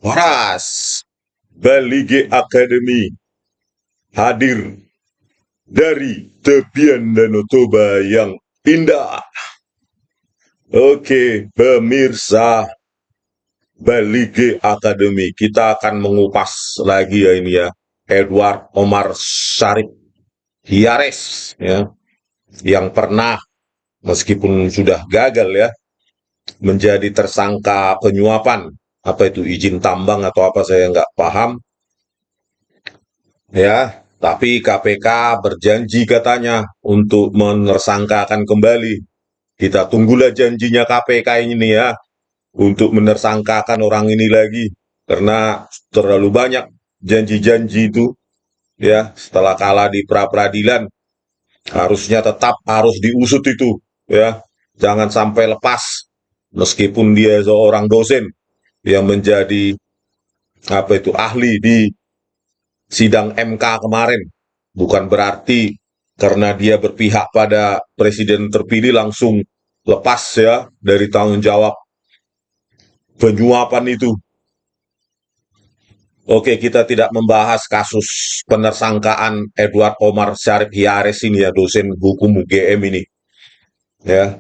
Waras, Balige Academy hadir dari tepian Danau Toba yang indah. Oke, pemirsa Balige Academy, kita akan mengupas lagi ya ini ya, Edward Omar Syarif Hiares ya, yang pernah meskipun sudah gagal ya menjadi tersangka penyuapan, apa itu izin tambang atau apa saya nggak paham ya, tapi KPK berjanji katanya untuk menersangkakan kembali. Kita tunggulah janjinya KPK ini ya untuk menersangkakan orang ini lagi, karena terlalu banyak janji-janji itu ya. Setelah kalah di pra peradilan harusnya tetap harus diusut itu ya, jangan sampai lepas. Meskipun dia seorang dosen yang menjadi apa itu ahli di sidang MK kemarin, bukan berarti karena dia berpihak pada presiden terpilih langsung lepas ya dari tanggung jawab penyuapan itu. Oke, kita tidak membahas kasus penersangkaan Edward Omar Syarif Hiares ini ya, dosen hukum UGM ini ya.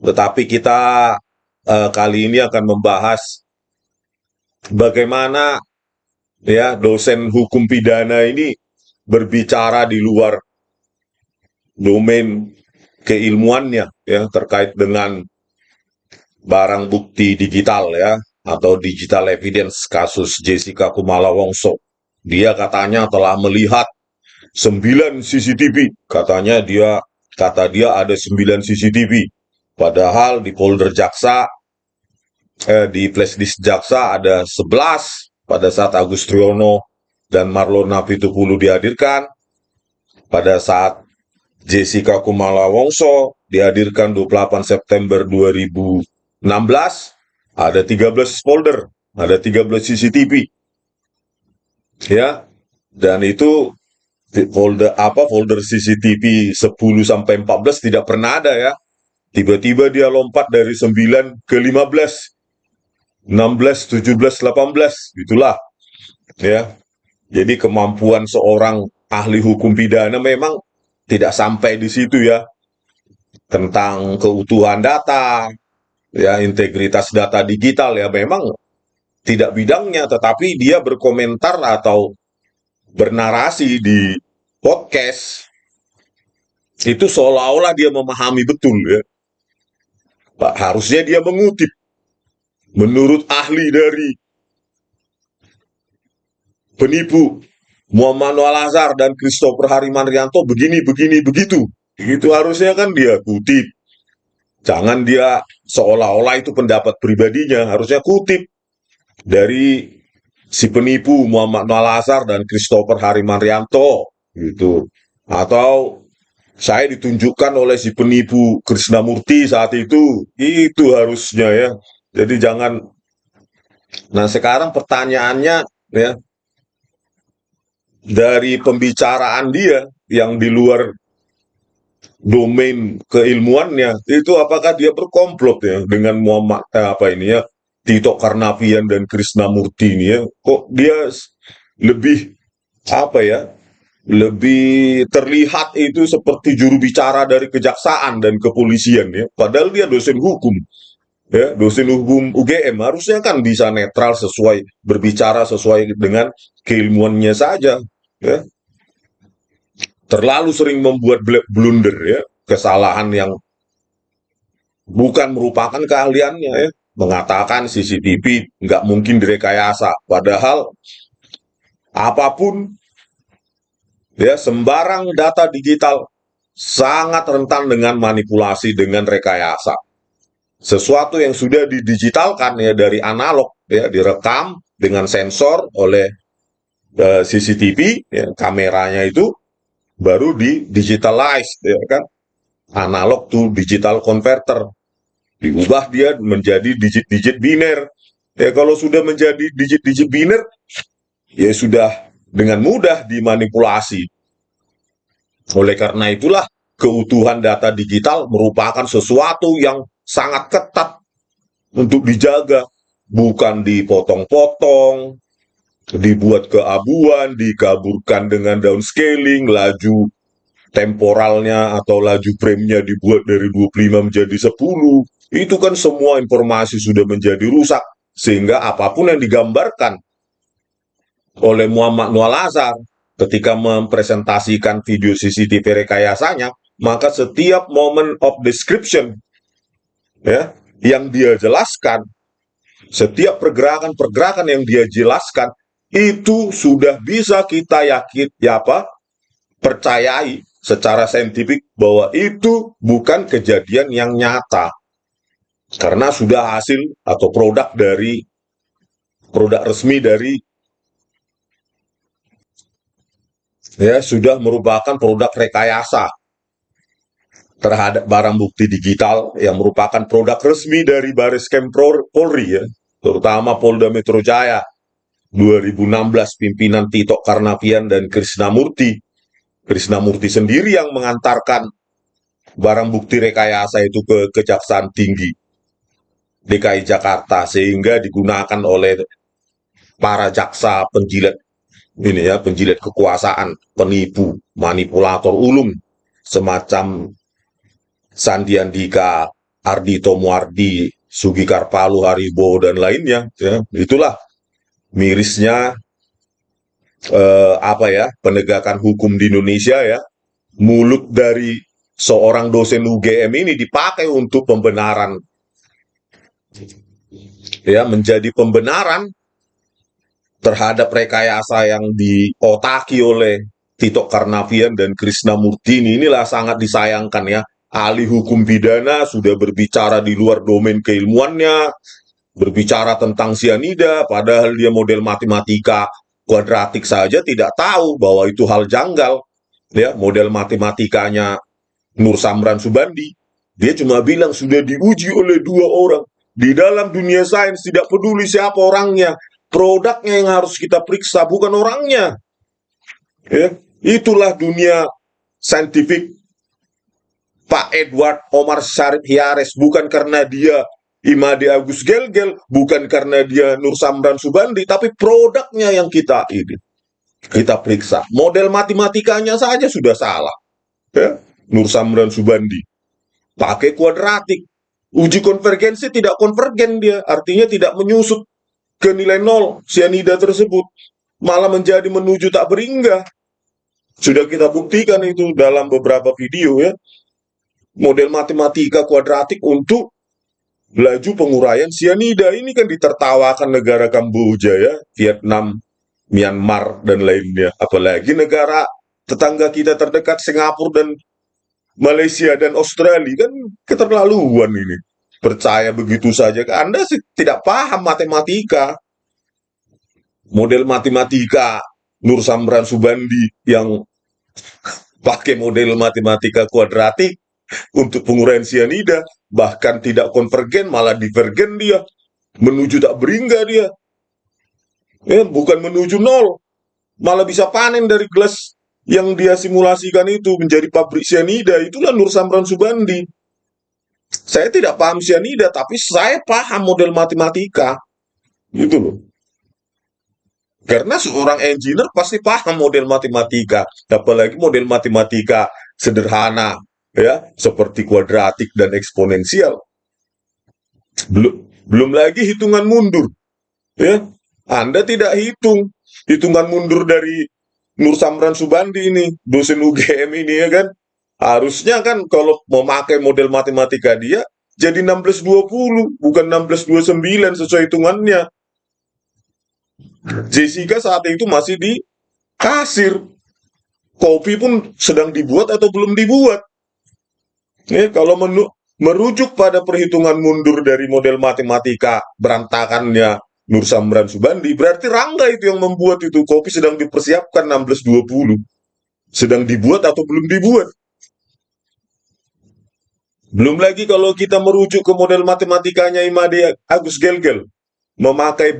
Tetapi kita kali ini akan membahas bagaimana ya dosen hukum pidana ini berbicara di luar domain keilmuannya ya, terkait dengan barang bukti digital ya, atau digital evidence kasus Jessica Kumala Wongso. Dia katanya telah melihat 9 CCTV. Kata dia ada 9 CCTV. Padahal di folder jaksa, di flashdisk jaksa ada 11 pada saat Agus Triono dan Marlon Napitupulu dihadirkan. Pada saat Jessica Kumala Wongso dihadirkan 28 September 2016, ada 13 folder, ada 13 CCTV. Ya. Dan itu folder CCTV 10 sampai 14 tidak pernah ada ya. Tiba-tiba dia lompat dari 9 ke 15, 16, 17, 18, itulah ya. Jadi kemampuan seorang ahli hukum pidana memang tidak sampai di situ ya, tentang keutuhan data, ya integritas data digital ya, memang tidak bidangnya, tetapi dia berkomentar atau bernarasi di podcast itu seolah-olah dia memahami betul ya. Pak, harusnya dia mengutip menurut ahli dari penipu Muhammad Al-Azhar dan Christopher Harimanrianto begini begini begitu. Itu harusnya kan dia kutip. Jangan dia seolah-olah itu pendapat pribadinya, harusnya kutip dari si penipu Muhammad Al-Azhar dan Christopher Harimanrianto gitu. Atau saya ditunjukkan oleh si penipu Krishnamurti saat itu harusnya ya. Jadi jangan. Nah sekarang pertanyaannya ya, dari pembicaraan dia yang di luar domain keilmuannya itu, apakah dia berkomplot ya dengan Muhammad apa ini ya, Tito Karnavian dan Krishnamurti ini ya, kok dia lebih apa ya, lebih terlihat itu seperti juru bicara dari kejaksaan dan kepolisian ya, padahal dia dosen hukum ya, dosen hukum UGM, harusnya kan bisa netral, sesuai berbicara sesuai dengan keilmuannya saja ya. Terlalu sering membuat blunder ya, kesalahan yang bukan merupakan keahliannya ya, mengatakan CCTV nggak mungkin direkayasa, padahal apapun ya, sembarang data digital sangat rentan dengan manipulasi, dengan rekayasa. Sesuatu yang sudah didigitalkan ya dari analog ya, direkam dengan sensor oleh CCTV ya, kameranya itu baru di digitalize ya kan, analog to digital converter, diubah dia menjadi digit-digit biner. Ya kalau sudah menjadi digit-digit biner, ya sudah dengan mudah dimanipulasi. Oleh karena itulah keutuhan data digital merupakan sesuatu yang sangat ketat untuk dijaga. bukan dipotong-potong, dibuat keabuan, dikaburkan dengan downscaling, laju temporalnya atau laju frame-nya dibuat dari 25 menjadi 10. Itu kan semua informasi sudah menjadi rusak, sehingga apapun yang digambarkan oleh Muhammad Nual Azhar ketika mempresentasikan video CCTV rekayasanya, maka setiap moment of description ya yang dia jelaskan, setiap pergerakan-pergerakan yang dia jelaskan itu sudah bisa kita percayai secara saintifik bahwa itu bukan kejadian yang nyata karena sudah hasil atau produk resmi dari sudah merupakan produk rekayasa terhadap barang bukti digital yang merupakan produk resmi dari Bariskem Polri terutama Polda Metro Jaya 2016 pimpinan Tito Karnavian dan Krisnamurti sendiri yang mengantarkan barang bukti rekayasa itu ke Kejaksaan Tinggi DKI Jakarta sehingga digunakan oleh para jaksa penjilat kekuasaan, penipu, manipulator ulung semacam Sandi Andika, Ardhito Muardi, Sugikar Palu Haribo dan lainnya itulah mirisnya penegakan hukum di Indonesia mulut dari seorang dosen UGM ini dipakai untuk pembenaran menjadi pembenaran terhadap rekayasa yang diotaki oleh Tito Karnavian dan Krisnamurti inilah sangat disayangkan ahli hukum pidana sudah berbicara di luar domain keilmuannya, berbicara tentang sianida padahal dia model matematika kuadratik saja tidak tahu bahwa itu hal janggal model matematikanya Nur Samran Subandi dia cuma bilang sudah diuji oleh 2 orang di dalam dunia sains tidak peduli siapa orangnya produknya yang harus kita periksa bukan orangnya itulah dunia saintifik Pak Edward Omar Syarif Hiares bukan karena dia Imade Agus Gelgel, bukan karena dia Nur Samran Subandi, tapi produknya yang kita periksa. Model matematikanya saja sudah salah. Nur Samran Subandi. Pakai kuadratik. Uji konvergensi tidak konvergen dia, artinya tidak menyusut ke nilai 0 sianida tersebut. Malah menjadi menuju tak berhingga. Sudah kita buktikan itu dalam beberapa video Model matematika kuadratik untuk laju penguraian sianida ini kan ditertawakan negara Kamboja Vietnam, Myanmar dan lainnya. Apalagi negara tetangga kita terdekat Singapura dan Malaysia dan Australia kan keterlaluan ini. Percaya begitu saja. Anda sih tidak paham matematika. Model matematika Nur Samran Subandi yang pakai model matematika kuadratik untuk penguraian sianida bahkan tidak konvergen malah divergen dia menuju tak berhingga dia bukan menuju 0 malah bisa panen dari gelas yang dia simulasikan itu menjadi pabrik sianida. Itulah Nur Samran Subandi. Saya tidak paham sianida tapi saya paham model matematika gitu loh karena seorang engineer pasti paham model matematika apalagi model matematika sederhana seperti kuadratik dan eksponensial. Belum lagi hitungan mundur. Anda tidak hitungan mundur dari Nur Samran Subandi ini, dosen UGM ini kan. Harusnya kan kalau memakai model matematika dia jadi 1620, bukan 1629 sesuai hitungannya. Jessica saat itu masih di kasir. Kopi pun sedang dibuat atau belum dibuat. Kalau merujuk pada perhitungan mundur dari model matematika berantakannya Nur Samran Subandi, berarti Rangga itu yang membuat itu. Kopi sedang dipersiapkan 1620. Sedang dibuat atau belum dibuat. Belum lagi kalau kita merujuk ke model matematikanya Imade Agus Gelgel, memakai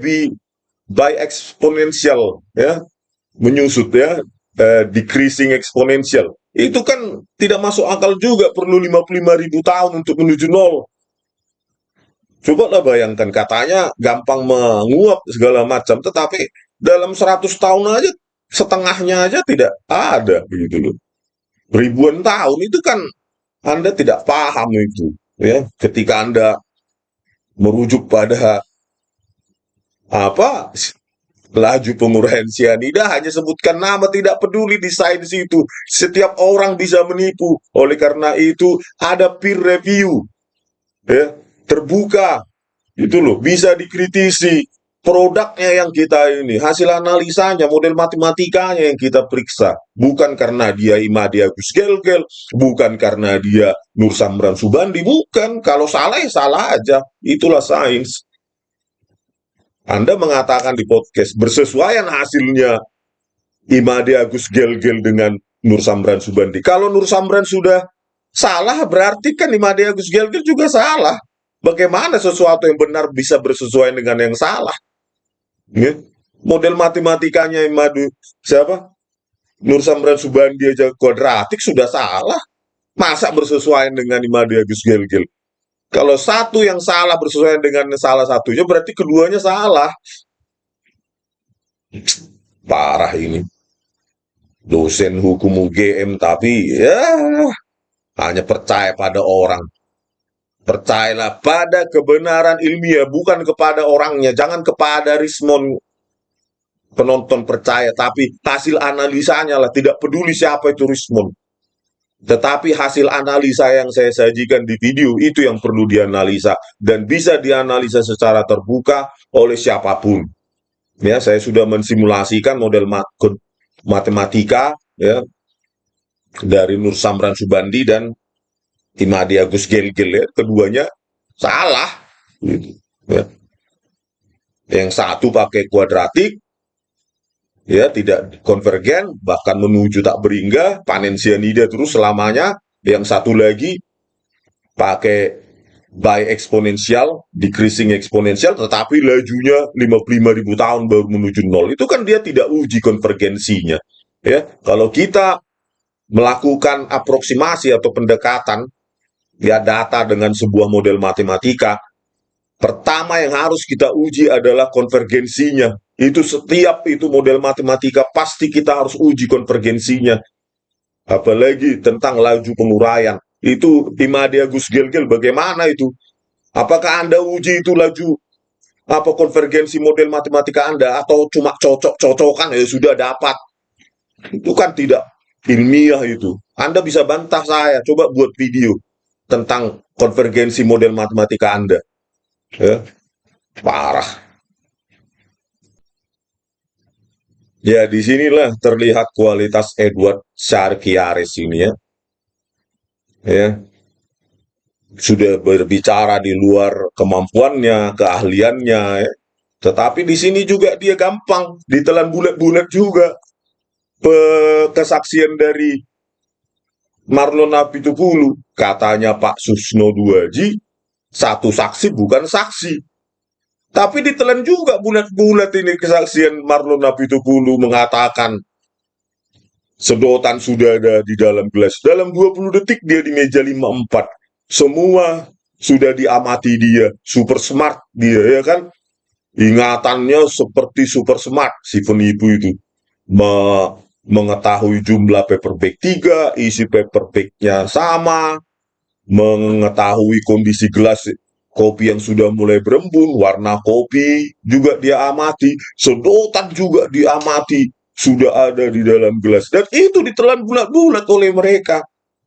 by exponential, menyusut decreasing exponential. Itu kan tidak masuk akal juga, perlu 55.000 tahun untuk menuju 0. Cobalah bayangkan, katanya gampang menguap segala macam, tetapi dalam 100 tahun aja, setengahnya aja tidak ada begitu loh. Ribuan tahun itu kan Anda tidak paham itu, ya. Ketika Anda merujuk pada apa laju penguraian sianida, hanya sebutkan nama, tidak peduli di sains itu. Setiap orang bisa menipu. Oleh karena itu ada peer review, ya, terbuka, itu loh, bisa dikritisi produknya yang kita ini, hasil analisanya, model matematikanya yang kita periksa. Bukan karena dia Imade Agus Gelgel, bukan karena dia Nur Samran Subandi, bukan. Kalau salah ya salah aja. Itulah sains. Anda mengatakan di podcast bersesuaian hasilnya Imade Agus Gelgel dengan Nur Samran Subandi. Kalau Nur Samran sudah salah, berarti kan Imade Agus Gelgel juga salah. Bagaimana sesuatu yang benar bisa bersesuaian dengan yang salah? Ya. Model matematikanya Imade siapa? Nur Samran Subandi aja kuadratik sudah salah. Masa bersesuaian dengan Imade Agus Gelgel? Kalau satu yang salah bersesuaian dengan salah satunya, berarti keduanya salah. Parah ini. Dosen hukum UGM, tapi ya hanya percaya pada orang. Percayalah pada kebenaran ilmiah, bukan kepada orangnya. Jangan kepada Rismon penonton percaya, tapi hasil analisanya lah. Tidak peduli siapa itu Rismon. Tetapi hasil analisa yang saya sajikan di video itu yang perlu dianalisa dan bisa dianalisa secara terbuka oleh siapapun. Ya, saya sudah mensimulasikan model matematika, ya, dari Nur Samran Subandi dan Imade Agus Gelgel, ya. Keduanya salah. Gitu, ya. Yang satu pakai kuadratik, ya, tidak konvergen, bahkan menuju tak beringga, panen sianida terus selamanya. Yang satu lagi pakai by eksponensial, decreasing eksponensial, tetapi lajunya 55.000 tahun baru menuju nol. Itu kan dia tidak uji konvergensinya. Ya, kalau kita melakukan aproksimasi atau pendekatan, ya, data dengan sebuah model matematika, pertama yang harus kita uji adalah konvergensinya. Itu setiap itu model matematika pasti kita harus uji konvergensinya. Apalagi tentang laju penguraian. Itu Imade Agus Gelgel bagaimana itu? Apakah Anda uji itu laju apa konvergensi model matematika Anda atau cuma cocok-cocokan ya sudah dapat? Itu kan tidak ilmiah itu. Anda bisa bantah saya, coba buat video tentang konvergensi model matematika Anda. Ya, parah. Ya, disinilah terlihat kualitas Edward Sarkiaris ini, ya. Ya, sudah berbicara di luar kemampuannya, keahliannya, ya. Tetapi di sini juga dia gampang ditelan bulat-bulat juga. Kesaksian dari Marlon Napitupulu, katanya Pak Susno Duaji, satu saksi bukan saksi. Tapi ditelan juga bulat-bulat ini kesaksian Marlon Napitupulu mengatakan sedotan sudah ada di dalam gelas. Dalam 20 detik dia di meja 54. Semua sudah diamati dia. Super smart dia, ya kan? Ingatannya seperti super smart si penipu itu. Mengetahui jumlah paperback 3, isi paperbacknya sama, mengetahui kondisi gelas kopi yang sudah mulai berembun, warna kopi juga dia amati, sedotan juga diamati, sudah ada di dalam gelas. Dan itu ditelan bulat-bulat oleh mereka.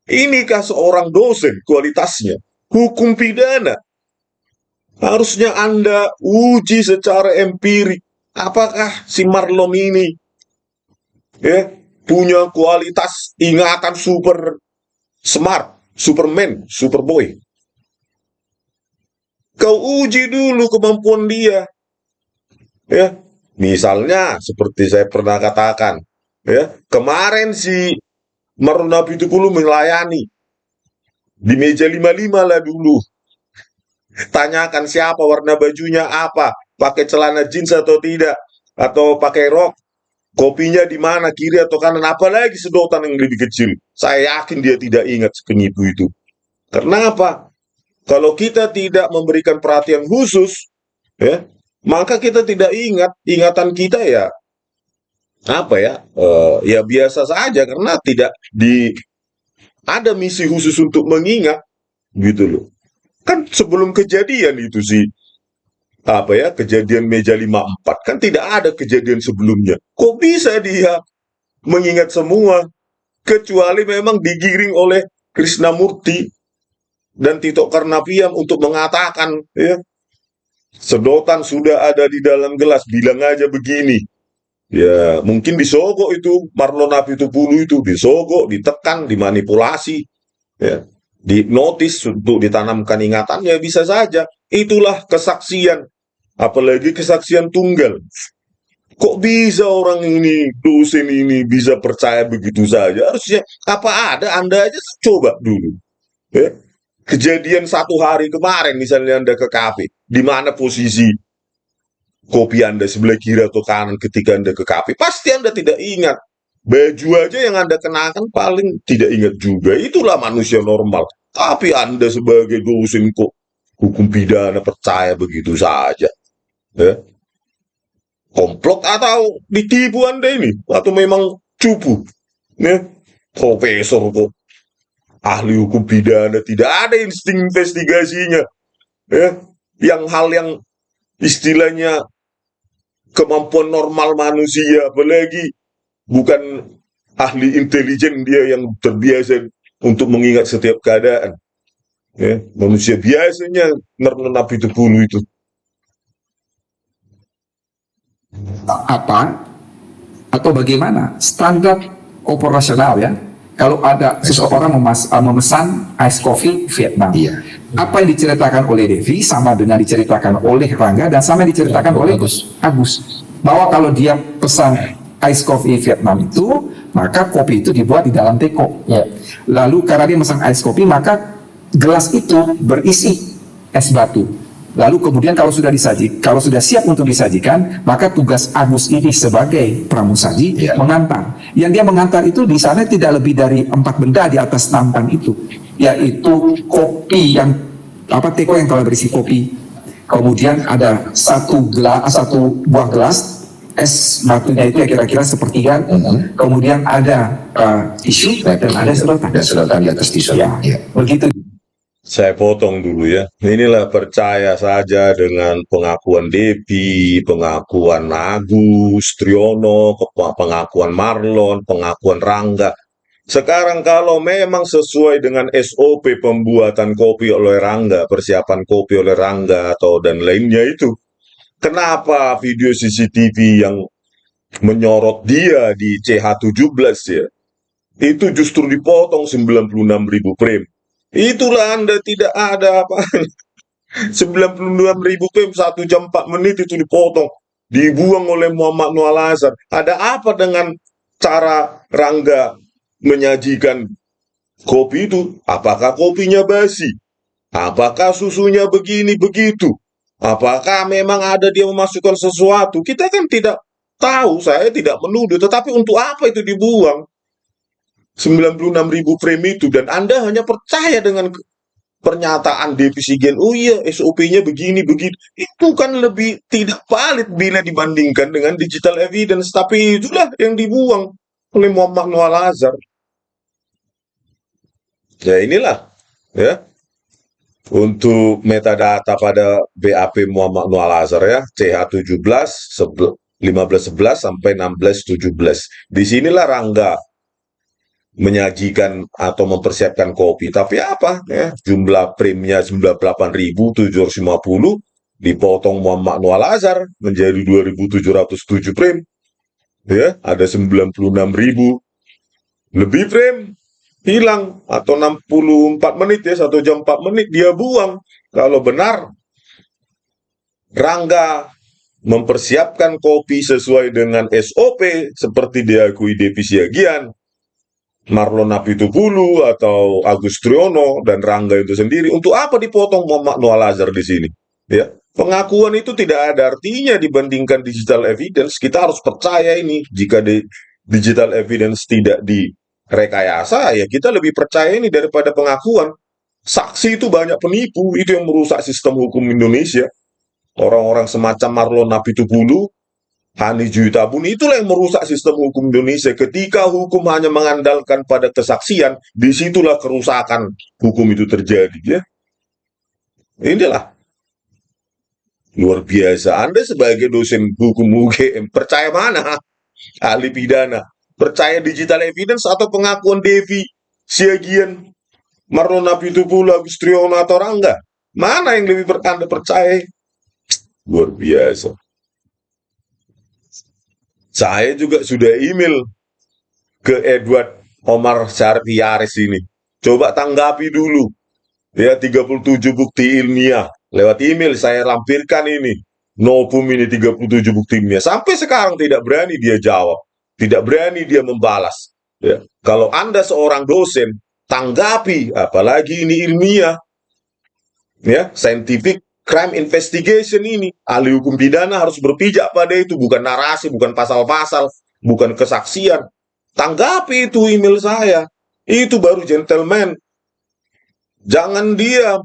Inikah seorang dosen kualitasnya? Hukum pidana. Harusnya Anda uji secara empirik. Apakah si Marlon ini, ya, punya kualitas ingatan super smart, superman, superboy? Kau uji dulu kemampuan dia. Ya, misalnya seperti saya pernah katakan, ya, kemarin si Marlon Napitupulu melayani di meja 55 lah dulu. Tanyakan siapa, warna bajunya apa, pakai celana jeans atau tidak, atau pakai rok, kopinya di mana, kiri atau kanan, apalagi sedotan yang lebih kecil. Saya yakin dia tidak ingat penipu itu. Kenapa? Kalau kita tidak memberikan perhatian khusus, ya, maka kita tidak ingat, ingatan kita ya apa ya, ya biasa saja karena tidak ada misi khusus untuk mengingat gitu loh. Kan sebelum kejadian itu sih apa ya, kejadian meja 54 kan tidak ada kejadian sebelumnya. Kok bisa dia mengingat semua kecuali memang digiring oleh Krishnamurti dan Tito Karnavian untuk mengatakan ya, sedotan sudah ada di dalam gelas, bilang aja begini. Ya, mungkin disogok itu Marlon Apitupulu itu disogok, ditekan, dimanipulasi, ya, dihipnotis untuk ditanamkan ingatan ya bisa saja. Itulah kesaksian, apalagi kesaksian tunggal. Kok bisa orang ini, dosen ini bisa percaya begitu saja? Harusnya apa ada? Anda aja coba dulu. Ya. Kejadian 1 hari kemarin misalnya Anda ke kafe, di mana posisi kopi Anda sebelah kiri atau kanan ketika Anda ke kafe, pasti Anda tidak ingat. Baju aja yang Anda kenakan paling tidak ingat juga. Itulah manusia normal. Tapi Anda sebagai dosen kok hukum pidana percaya begitu saja. Ya. Komplot atau ditipu Anda ini? Atau memang cupu? Ya. Profesor kok ahli hukum pidana tidak ada insting investigasinya. Ya. Yang hal yang istilahnya kemampuan normal manusia, apalagi bukan ahli intelijen dia yang terbiasa untuk mengingat setiap keadaan. Ya, manusia biasanya merenap itu bulu itu. Apa atau bagaimana standar operasional ya kalau ada seseorang memesan ice coffee Vietnam. Iya. Apa yang diceritakan oleh Devi sama dengan diceritakan oleh Rangga dan sama yang diceritakan oleh Agus. Bahwa kalau dia pesan ice coffee Vietnam itu, maka kopi itu dibuat di dalam teko. Ya. Lalu karena dia memesan ice coffee, maka gelas itu berisi es batu. Lalu kemudian kalau sudah siap untuk disajikan, maka tugas Agus ini sebagai pramusaji mengantar. Yang dia mengantar itu di sana tidak lebih dari 4 benda di atas nampan itu, yaitu kopi yang teko yang telah berisi kopi. Kemudian ada satu buah gelas es batunya itu ya kira-kira sepertiga. Kemudian ada tisu dan ada sedotan. Dan sedotan di atas tisu. Ya, begitu. Saya potong dulu ya. Inilah percaya saja dengan pengakuan Devi, pengakuan Agus, Triono, pengakuan Marlon, pengakuan Rangga. Sekarang kalau memang sesuai dengan SOP pembuatan kopi oleh Rangga, persiapan kopi oleh Rangga atau dan lainnya itu, kenapa video CCTV yang menyorot dia di CH17 ya, itu justru dipotong 96.000 frame. Itulah Anda tidak ada apa. 96.000 frame 1 jam 4 menit itu dipotong. Dibuang oleh Muhammad Noah Lazar. Ada apa dengan cara Rangga menyajikan kopi itu? Apakah kopinya basi? Apakah susunya begini begitu? Apakah memang ada dia memasukkan sesuatu? Kita kan tidak tahu, saya tidak menuduh. Tetapi untuk apa itu dibuang? 96.000 frame itu, dan Anda hanya percaya dengan pernyataan Devi Sigen, oh iya SOP-nya begini begitu, itu kan lebih tidak valid bila dibandingkan dengan digital evidence, tapi itulah yang dibuang oleh Muhammad Noah Lazar. Ya inilah ya untuk metadata pada BAP Muhammad Noah Lazar ya, CH17 1511 sampai 1617. Disinilah Rangga menyajikan atau mempersiapkan kopi. Tapi apa ya, jumlah frame-nya 98.750 dipotong Muhammad Noah Lazar menjadi 2.707 frame. Ya, ada 96.000 lebih frame hilang atau 64 menit ya, 1 jam 4 menit dia buang. Kalau benar Rangga mempersiapkan kopi sesuai dengan SOP seperti diakui Devi Siagian, Marlon Apitupulu atau Agus Triono dan Rangga itu sendiri, untuk apa dipotong Muhammad Noah Lazar di sini? Ya, pengakuan itu tidak ada artinya dibandingkan digital evidence. Kita harus percaya ini. Jika digital evidence tidak direkayasa, ya kita lebih percaya ini daripada pengakuan. Saksi itu banyak penipu, itu yang merusak sistem hukum Indonesia. Orang-orang semacam Marlon Napitupulu, Hani Juitabun, itulah yang merusak sistem hukum Indonesia. Ketika hukum hanya mengandalkan pada kesaksian, disitulah kerusakan hukum itu terjadi. Ya, inilah luar biasa. Anda sebagai dosen hukum UGM, percaya mana? Ahli pidana. Percaya digital evidence atau pengakuan Devi Siagian, Marlon Napitupulu, Agus Triyono, atau Rangga? Mana yang lebih Anda percaya? Luar biasa. Saya juga sudah email ke Edward Omar Syarif ini. Coba tanggapi dulu. Ya, 37 bukti ilmiah. Lewat email saya lampirkan ini. Novum ini 37 bukti ilmiah. Sampai sekarang tidak berani dia jawab. Tidak berani dia membalas. Ya. Kalau Anda seorang dosen, tanggapi. Apalagi ini ilmiah. Ya, scientific crime investigation ini. Ahli hukum pidana harus berpijak pada itu. Bukan narasi, bukan pasal-pasal, bukan kesaksian. Tanggapi itu email saya. Itu baru gentleman. Jangan diam.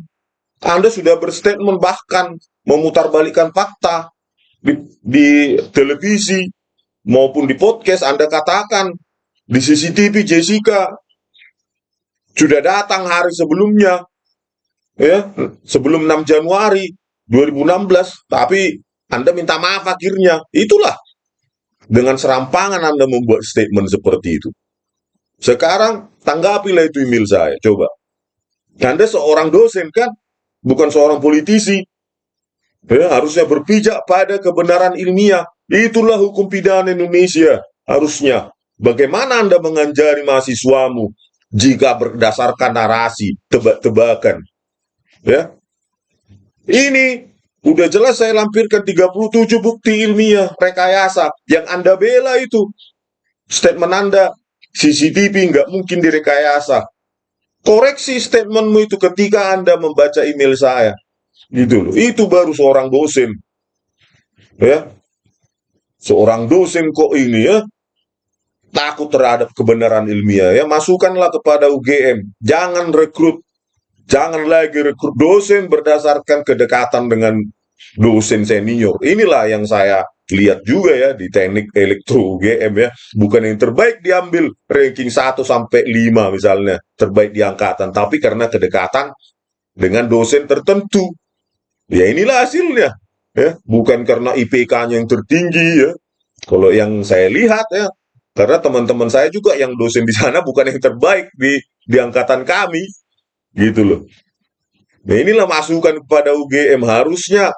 Anda sudah berstatement bahkan memutarbalikkan fakta di televisi maupun di podcast. Anda katakan di CCTV Jessica sudah datang hari sebelumnya, ya, sebelum 6 Januari 2016, tapi Anda minta maaf akhirnya. Itulah dengan serampangan Anda membuat statement seperti itu. Sekarang tanggapilah itu email saya, coba. Anda seorang dosen kan, bukan seorang politisi. Ya, harusnya berpijak pada kebenaran ilmiah. Itulah hukum pidana Indonesia. Harusnya. Bagaimana Anda menganjari mahasiswamu jika berdasarkan narasi, tebak-tebakan? Ya. Ini udah jelas saya lampirkan 37 bukti ilmiah rekayasa. Yang Anda bela itu statement Anda, CCTV nggak mungkin direkayasa. Koreksi statementmu itu ketika Anda membaca email saya. Gitu loh. Itu baru seorang dosen. Ya. Seorang dosen kok ini ya takut terhadap kebenaran ilmiah ya. Masukkanlah kepada UGM. Jangan lagi rekrut dosen berdasarkan kedekatan dengan dosen senior. Inilah yang saya lihat juga ya di teknik elektro UGM ya. Bukan yang terbaik diambil ranking 1 sampai 5 misalnya, terbaik di angkatan, tapi karena kedekatan dengan dosen tertentu. Ya inilah hasilnya. Ya, bukan karena IPK-nya yang tertinggi ya. Kalau yang saya lihat ya, karena teman-teman saya juga yang dosen di sana bukan yang terbaik di angkatan kami, gitu loh. Nah inilah masukan kepada UGM, harusnya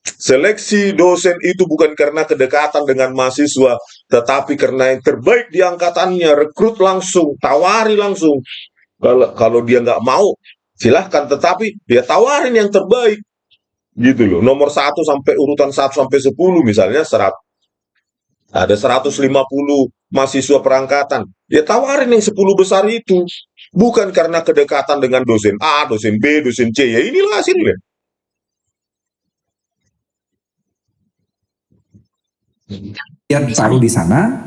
seleksi dosen itu bukan karena kedekatan dengan mahasiswa, tetapi karena yang terbaik di angkatannya, rekrut langsung, tawari langsung. Kalau dia nggak mau, silahkan, tetapi dia tawarin yang terbaik. Gitu loh, nomor 1 sampai urutan 1 sampai 10 misalnya ada 150 mahasiswa perangkatan. Ya tawarin yang 10 besar itu. Bukan karena kedekatan dengan dosen A, dosen B, dosen C. Ya inilah hasilnya. Dia taruh di sana,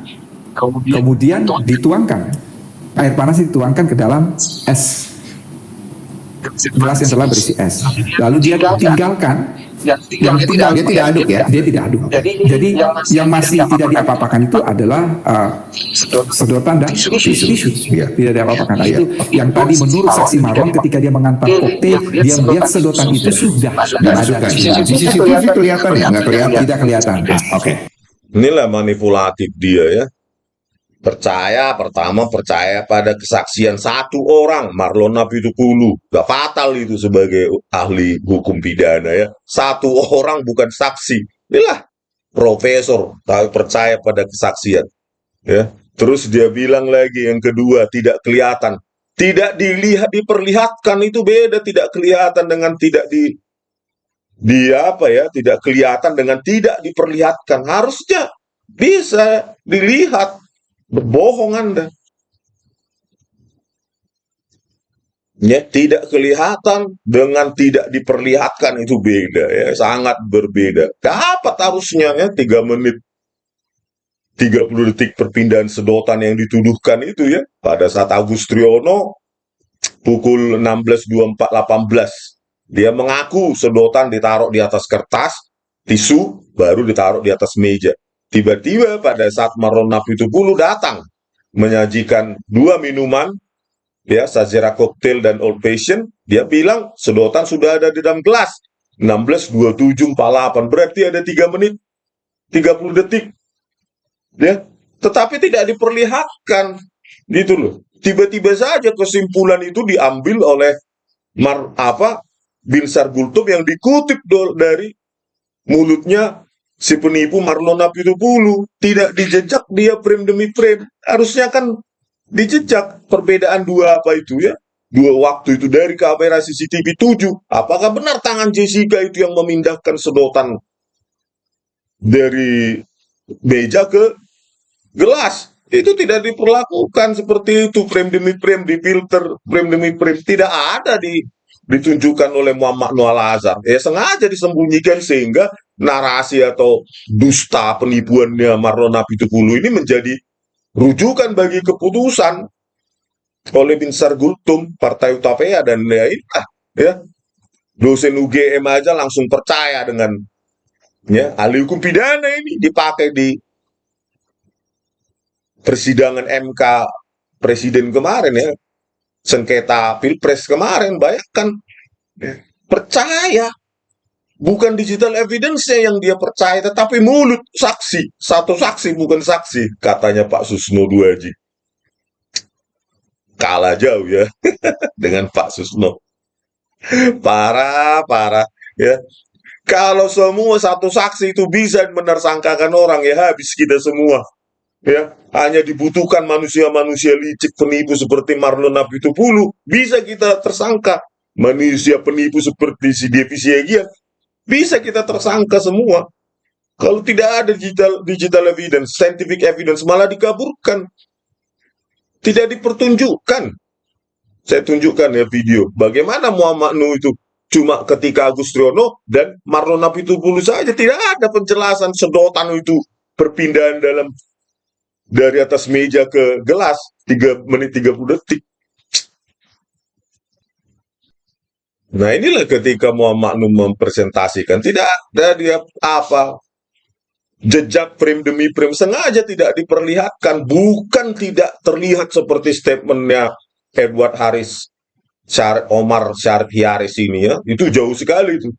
kemudian dituangkan. Air panas dituangkan ke dalam es. Gelas yang telah berisi es. Lalu dia tinggalkan, dia tidak aduk ya, dia tidak aduk. Jadi yang masih tidak diapa-apakan itu adalah sedotan dan tisu. Ya, tidak diapa-apakan. Nah, itu yang tadi menurut saksi Marlon ketika dia mengantar koktail, dia melihat sedotan itu sudah dimasukkan. Di CCTV kelihatan ya? Nggak kelihatan. Tidak kelihatan. Oke. Inilah manipulatif dia ya. Pertama percaya pada kesaksian satu orang, Marlon Napitupulu. Gak fatal itu sebagai ahli hukum pidana ya. Satu orang bukan saksi. Inilah profesor, tapi percaya pada kesaksian. Ya. Terus dia bilang lagi yang kedua, tidak kelihatan. Tidak dilihat, diperlihatkan, itu beda. Tidak kelihatan dengan tidak tidak kelihatan dengan tidak diperlihatkan. Harusnya bisa dilihat. Berbohong Anda. Ya, tidak kelihatan dengan tidak diperlihatkan itu beda ya, sangat berbeda. Dapat harusnya ya 3 menit 30 detik perpindahan sedotan yang dituduhkan itu ya. Pada saat Agus Triyono pukul 16.24.18. Dia mengaku sedotan ditaruh di atas kertas, tisu, baru ditaruh di atas meja. Tiba-tiba pada saat Marlon Napitupulu datang menyajikan 2 minuman, ya, Sazera Cocktail dan Old Fashion, dia bilang sedotan sudah ada di dalam gelas. 16.27.48, berarti ada 3 menit 30 detik, ya. Tetapi tidak diperlihatkan, gitu loh. Tiba-tiba saja kesimpulan itu diambil oleh Binsar Gultom yang dikutip dari mulutnya si penipu Marlon Napitupulu. Tidak dijejak dia frame demi frame. Harusnya kan dijejak perbedaan dua apa itu, ya. Dua waktu itu dari kamera CCTV 7. Apakah benar tangan Jessica itu yang memindahkan sedotan dari meja ke gelas? Itu tidak diperlakukan seperti itu, frame demi frame, di filter frame demi frame. Tidak ada ditunjukkan oleh Muhammad Noah Al-Azhar. Ya sengaja disembunyikan sehingga narasi atau dusta penipuannya Marlon Napitupulu ini menjadi rujukan bagi keputusan oleh Binsar Gultom, Partai Utapea, dan lainnya, ya. Dosen UGM aja langsung percaya dengan, ya, ahli hukum pidana ini dipakai di persidangan MK Presiden kemarin, ya, sengketa Pilpres kemarin. Bayangkan, ya, percaya. Bukan digital evidence-nya yang dia percaya, tetapi mulut saksi. Satu saksi, bukan saksi, katanya Pak Susno Duaji. Kalah jauh, ya, dengan Pak Susno. Parah, parah, ya. Kalau semua satu saksi itu bisa menersangkakan orang, ya habis kita semua. Ya, hanya dibutuhkan manusia-manusia licik penipu seperti Marlon Napitupulu, bisa kita tersangka. Manusia penipu seperti si Devi Siagian, bisa kita tersangka semua. Kalau tidak ada digital evidence, scientific evidence, malah dikaburkan. Tidak dipertunjukkan. Saya tunjukkan, ya, video. Bagaimana Muhammad Nuh itu cuma ketika Agus Triono dan Marlon Napitupulu saja. Tidak ada penjelasan sedotan itu perpindahan dari atas meja ke gelas 3 menit 30 detik. Nah, inilah ketika Muhammad Nuh mempresentasikan, tidak ada dia jejak frame demi frame, sengaja tidak diperlihatkan. Bukan tidak terlihat seperti statementnya Edward Haris, Omar Syarif Hiaris ini, ya, itu jauh sekali itu.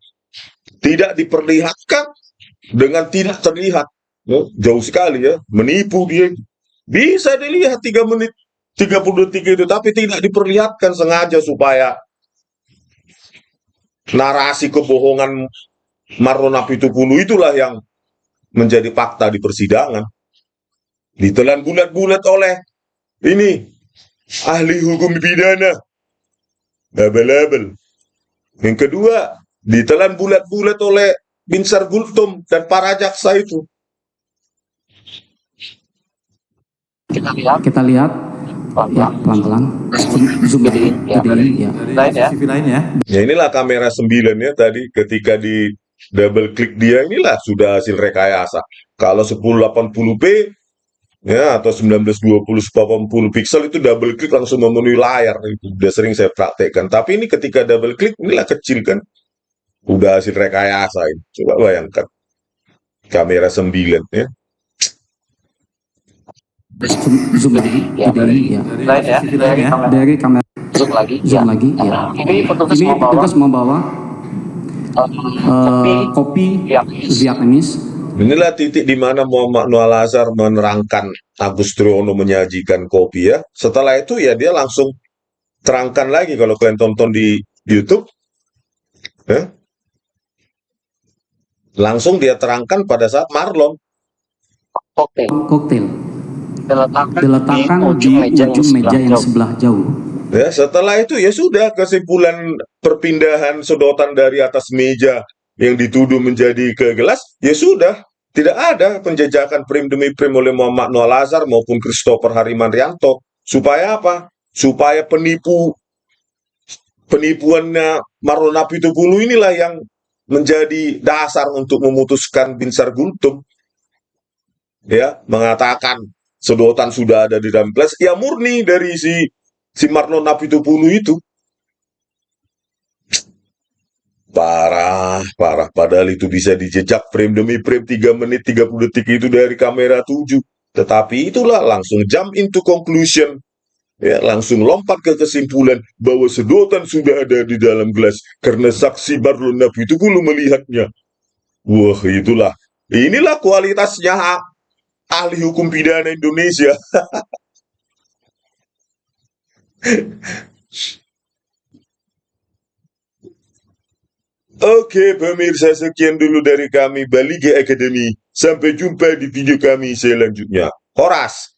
Tidak diperlihatkan dengan tidak terlihat, ya, jauh sekali, ya, menipu dia. Bisa dilihat 3 menit 30 detik itu, tapi tidak diperlihatkan sengaja supaya narasi kebohongan Marlon Napitupulu itulah yang menjadi fakta di persidangan. Ditelan bulat-bulat oleh ini ahli hukum pidana, abal-abal. Yang kedua, ditelan bulat-bulat oleh Binsar Gultom dan para jaksa itu. Kita lihat ya, pelan-pelan zoom jadi ya. CCTV lain ya. Ya, inilah kamera 9, ya, tadi ketika di double klik dia, inilah sudah hasil rekayasa. Kalau 1080p, ya, atau 1920 pixel itu double klik langsung memenuhi layar. Itu udah sering saya praktekkan. Tapi ini ketika double klik, inilah kecil kan. Udah hasil rekayasa ini. Coba bayangkan. Kamera 9, ya. Zoom jadi ya. CCTV lain ya. Dari kamera Zoom lagi. zoom lagi ya. Ini petugas membawa kopi Vietnamese. Inilah titik di mana Muhammad Noah Al-Azhar menerangkan Agus Triono menyajikan kopi, ya. Setelah itu, ya, dia langsung terangkan lagi kalau kalian tonton di YouTube, ya. Langsung dia terangkan pada saat Marlon Koktail diletakkan di ujung meja yang sebelah jauh. Ya, setelah itu, ya sudah, kesimpulan perpindahan sedotan dari atas meja yang dituduh menjadi ke gelas, ya sudah, tidak ada penjajakan frame demi frame oleh Muhammad Noah Al-Azhar maupun Christopher Harimanrianto. Supaya apa? Supaya penipuannya Marlon Napitupulu inilah yang menjadi dasar untuk memutuskan Binsar Gultom, ya, mengatakan sedotan sudah ada di dalam gelas, ya, murni dari si si Marlon Napitupulu itu. Parah, parah. Padahal itu bisa dijejak frame demi frame 3 menit 30 detik itu dari kamera 7. Tetapi itulah langsung jump into conclusion. Ya, langsung lompat ke kesimpulan bahwa sedotan sudah ada di dalam gelas karena saksi Marlon Napitupulu melihatnya. Wah, itulah. Inilah kualitasnya ahli hukum pidana Indonesia. Oke, pemirsa, sekian dulu dari kami Baliga Academy. Sampai jumpa di video kami selanjutnya. Horas!